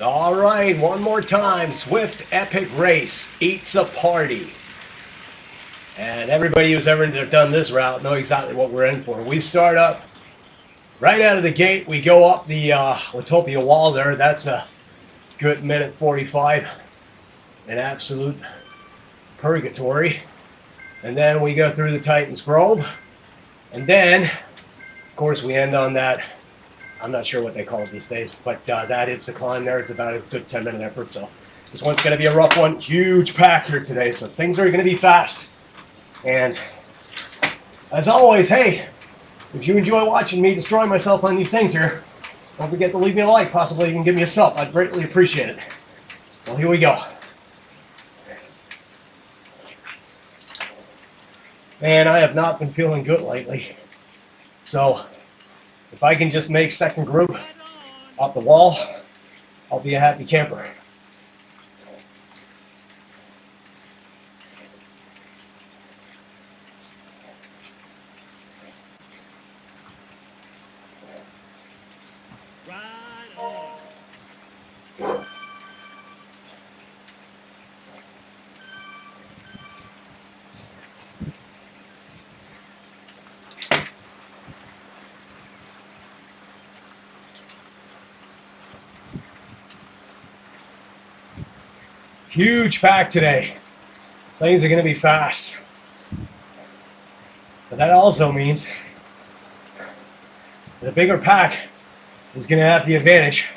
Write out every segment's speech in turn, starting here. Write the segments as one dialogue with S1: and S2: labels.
S1: All right, one more time. Zwift Epic Race eats a party. And everybody who's ever done this route know exactly what we're in for. We start up right out of the gate. We go up the Watopia wall there. That's a good minute 45. An absolute purgatory. And then we go through the Titans Grove. And then, of course, we end on that. I'm not sure what they call it these days, but that hits the climb there. It's about a good 10-minute effort. So this one's going to be a rough one. Huge pack here today, so things are going to be fast. And as always, hey, if you enjoy watching me destroy myself on these things here, don't forget to leave me a like, possibly even give me a sub. I'd greatly appreciate it. Well, here we go. Man, I have not been feeling good lately. So if I can just make second group off the wall, I'll be a happy camper. Huge pack today. Things are going to be fast. But that also means the bigger pack is going to have the advantage,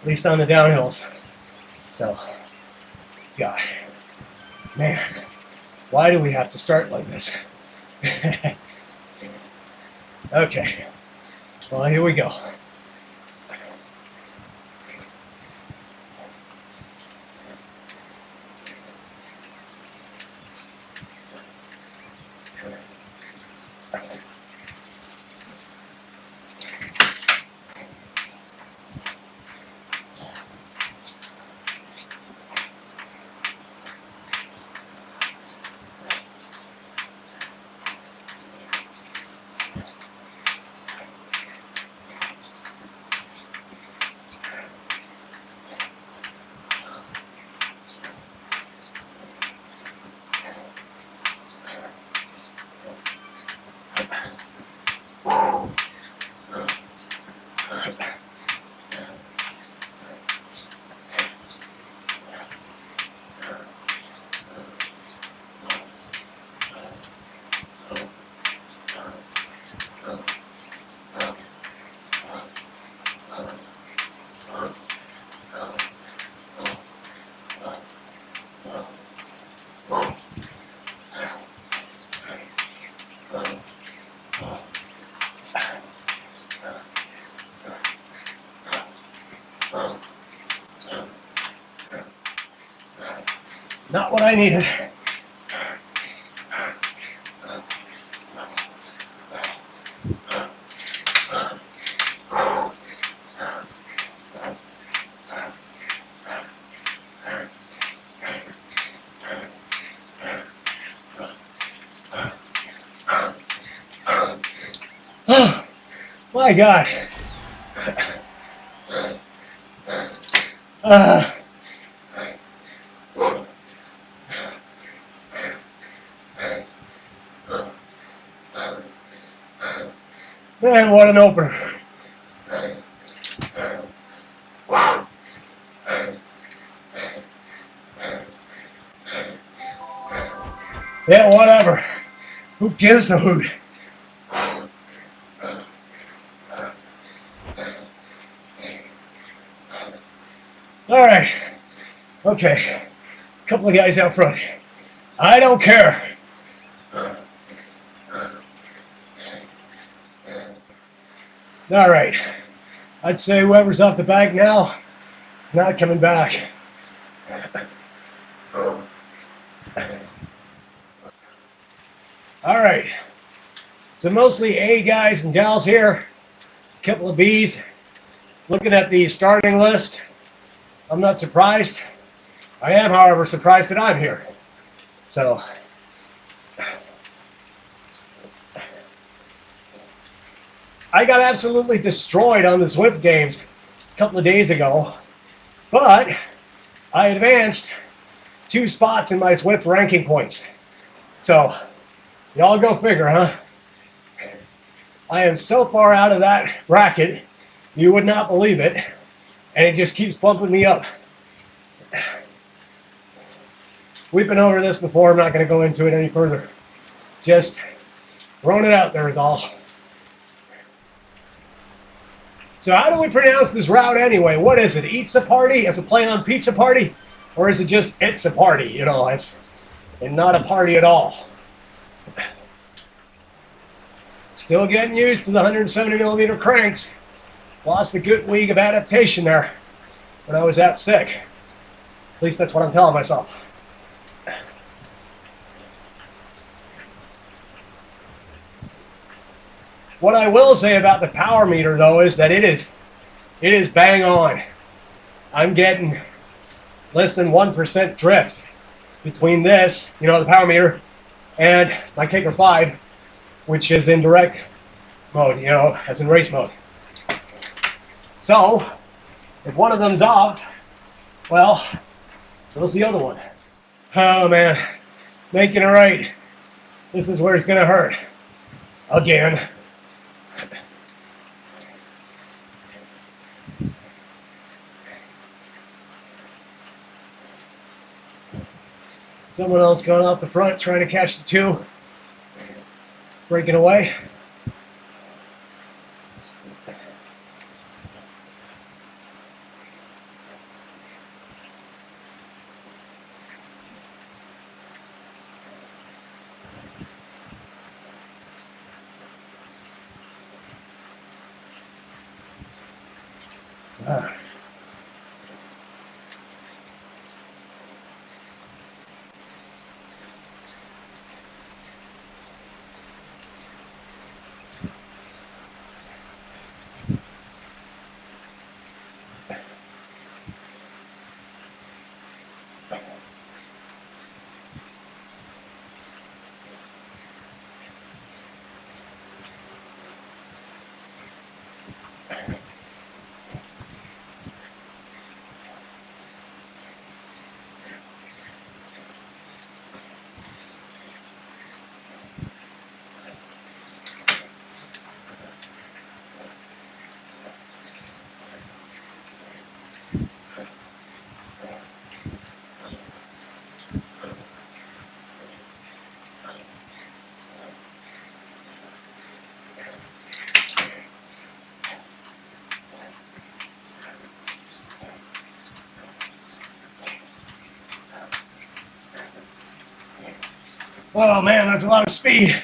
S1: at least on the downhills. So, God, man, why do we have to start like this? Okay, well, here we go. Not what I needed. Oh, my God. Man, what an opener. Yeah, whatever. Who gives a hoot? All right. Okay. A couple of guys out front. I don't care. All right. I'd say whoever's off the back now is not coming back. All right. So mostly A guys and gals here. A couple of Bs. Looking at the starting list, I'm not surprised. I am, however, surprised that I'm here. So, I got absolutely destroyed on the Zwift games a couple of days ago. But I advanced 2 spots in my Zwift ranking points. So, y'all go figure, huh? I am so far out of that bracket, you would not believe it. And it just keeps bumping me up. We've been over this before. I'm not going to go into it any further. Just throwing it out there is all. So how do we pronounce this route anyway? What is it? Eats a party as a play on pizza party? Or is it just it's a party, you know, and not a party at all? Still getting used to the 170 millimeter cranks. Lost a good week of adaptation there when I was that sick. At least that's what I'm telling myself. What I will say about the power meter though is that it is bang on. I'm getting less than 1% drift between this, you know, the power meter, and my Kicker 5, which is in direct mode, you know, as in race mode. So, if one of them's off, well, so's the other one. Oh man, making it right. This is where it's gonna hurt. Again. Someone else going off the front, trying to catch the 2. Breaking away. Oh man, that's a lot of speed.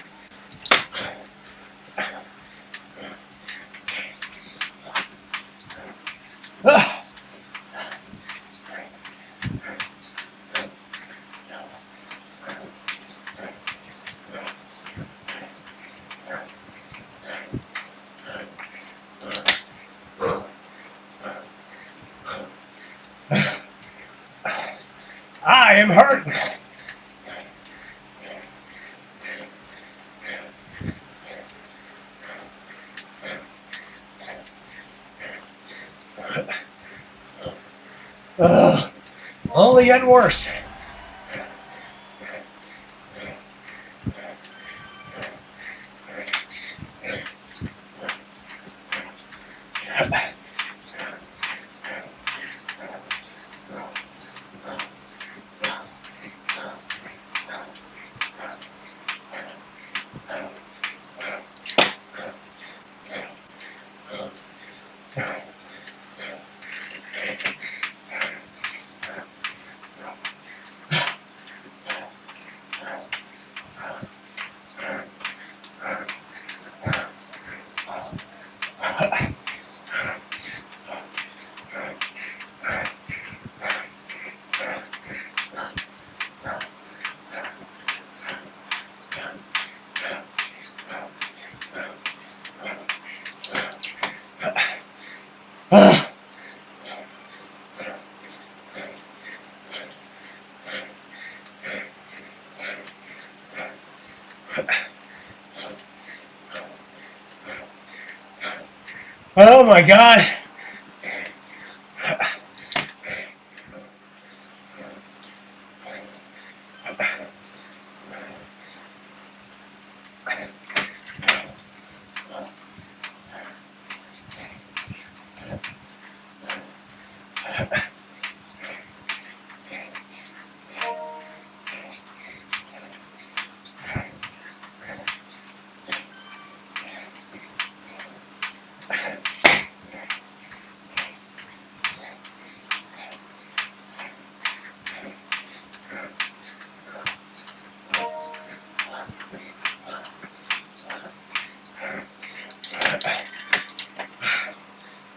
S1: I am hurting. Only getting worse. Oh my God.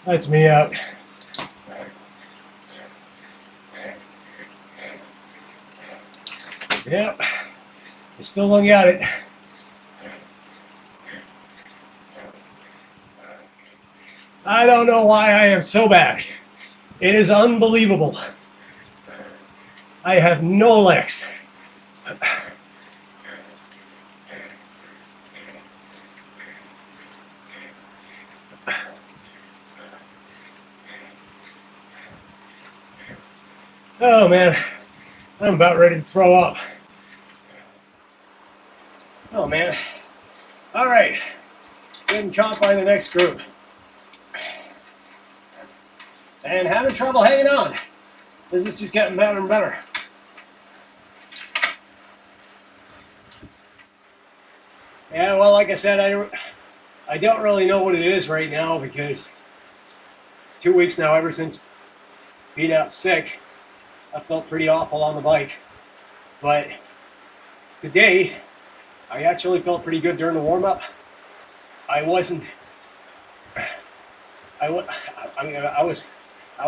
S1: Lets me out. Yep, I still don't got it. I don't know why I am so bad. It is unbelievable. I have no legs. Oh man, I'm about ready to throw up. Oh man. All right, getting caught by the next group. And having trouble hanging on. This is just getting better and better. Yeah, well, like I said, I don't really know what it is right now because 2 weeks now, ever since being out sick, I felt pretty awful on the bike. But today, I actually felt pretty good during the warm-up. I wasn't. I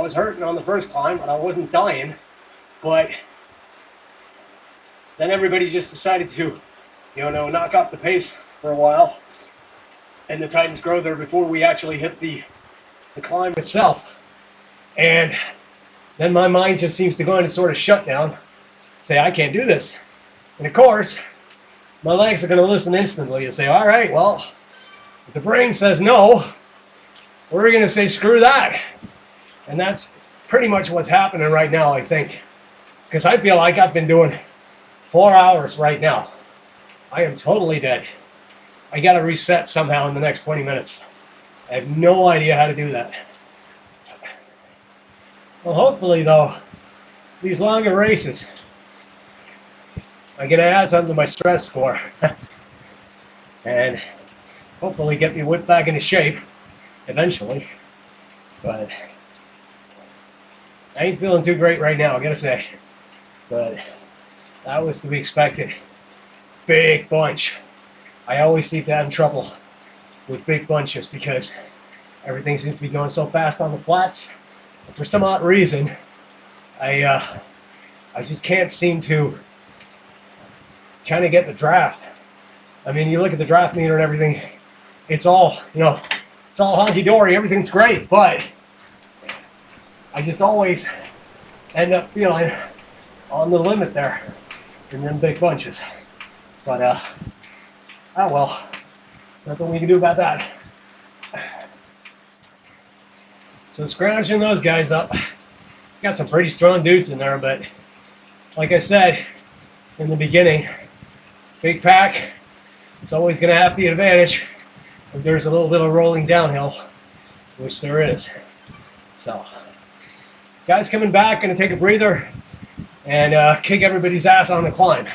S1: was hurting on the first climb, but I wasn't dying. But then everybody just decided to, knock up the pace for a while, and the Titans grow there before we actually hit the climb itself. And then my mind just seems to go into sort of shutdown, say, I can't do this. And of course, my legs are going to listen instantly and say, all right, well, if the brain says no, we're going to say, screw that. And that's pretty much what's happening right now, I think. Because I feel like I've been doing 4 hours right now. I am totally dead. I got to reset somehow in the next 20 minutes. I have no idea how to do that. Well, hopefully, though, these longer races, I'm going to add something to my stress score. And hopefully get me whipped back into shape eventually. But I ain't feeling too great right now, I gotta say. But that was to be expected. Big bunch. I always seem to have trouble with big bunches because everything seems to be going so fast on the flats. And for some odd reason, I just can't seem to kind of get the draft. I mean, you look at the draft meter and everything, it's all, it's all hunky-dory, everything's great, but I just always end up feeling on the limit there in them big bunches. But, oh well, nothing we can do about that. So scrounging those guys up. Got some pretty strong dudes in there, but like I said in the beginning, big pack, it's always going to have the advantage if there's a little bit of rolling downhill, which there is. So, guys coming back, going to take a breather and kick everybody's ass on the climb.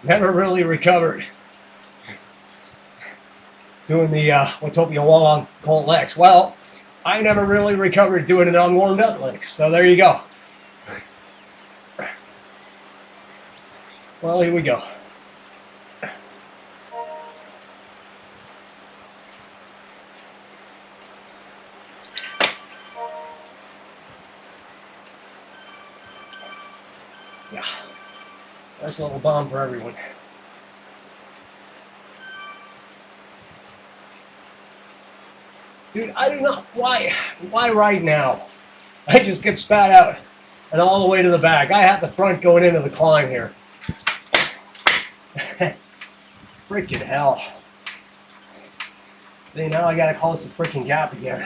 S1: Never really recovered doing the Watopia wall on cold legs. Well, I never really recovered doing it on warmed up legs, so there you go. Well, here we go. Yeah, nice little bomb for everyone. Dude, I do not, why right now? I just get spat out and all the way to the back. I had the front going into the climb here. Freaking hell. See, now I gotta close the freaking gap again.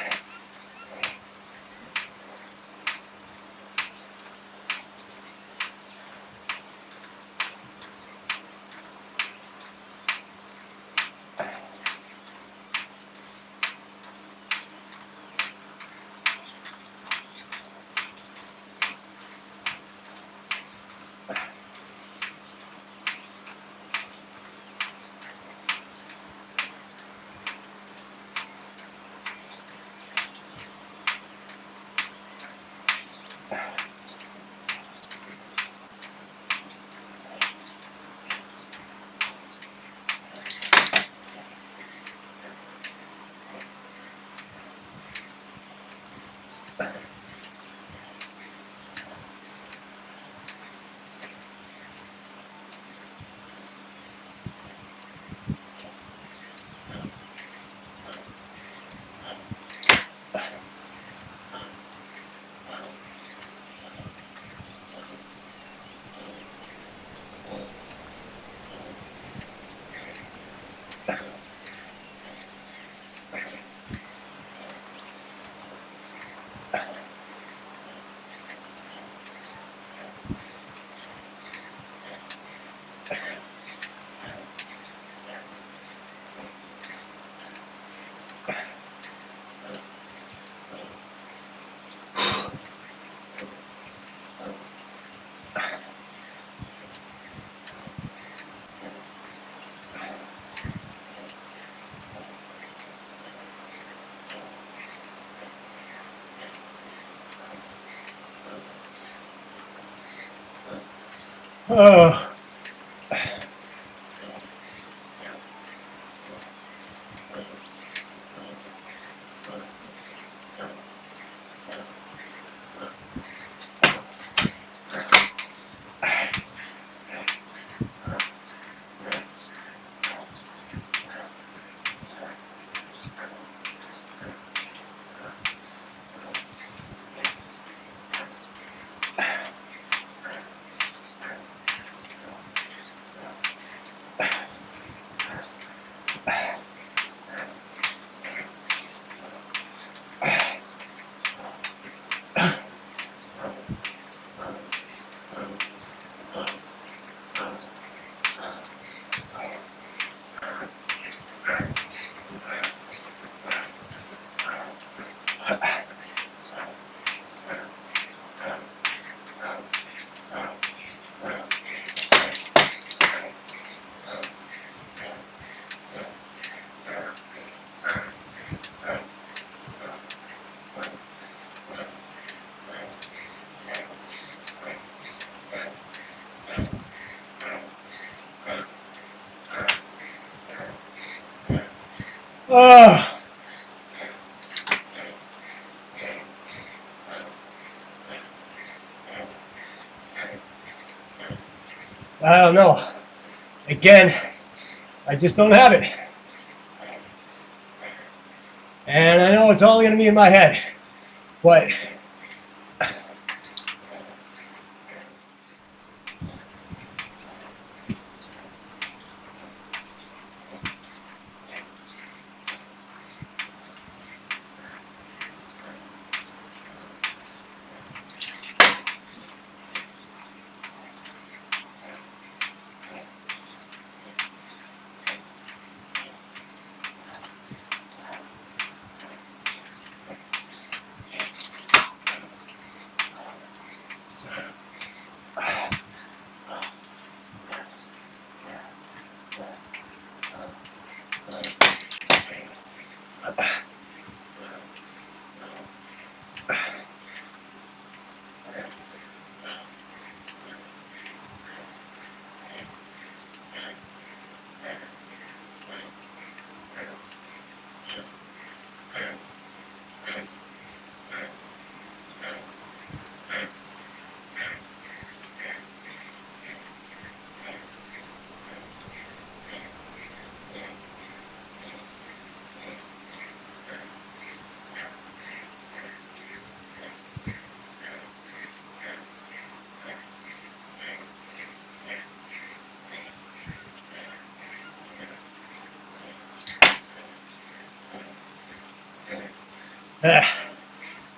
S1: Oh. Oh. I don't know. Again, I just don't have it. And I know it's all going to be in my head. But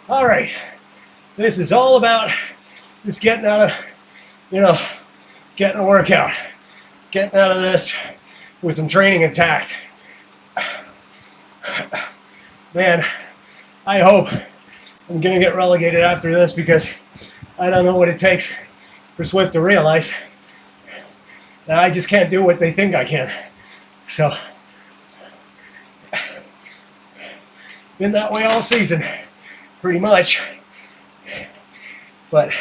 S1: all right. This is all about just getting out of, getting a workout. Getting out of this with some training intact. Man, I hope I'm going to get relegated after this because I don't know what it takes for Zwift to realize that I just can't do what they think I can. So, been that way all season, pretty much. But,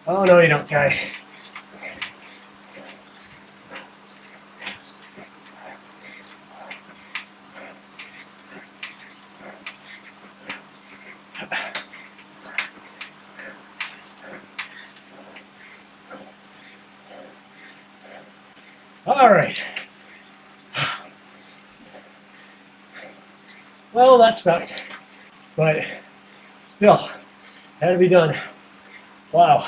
S1: oh no you don't, guy. All right. Well, that sucked, but still, had to be done. Wow.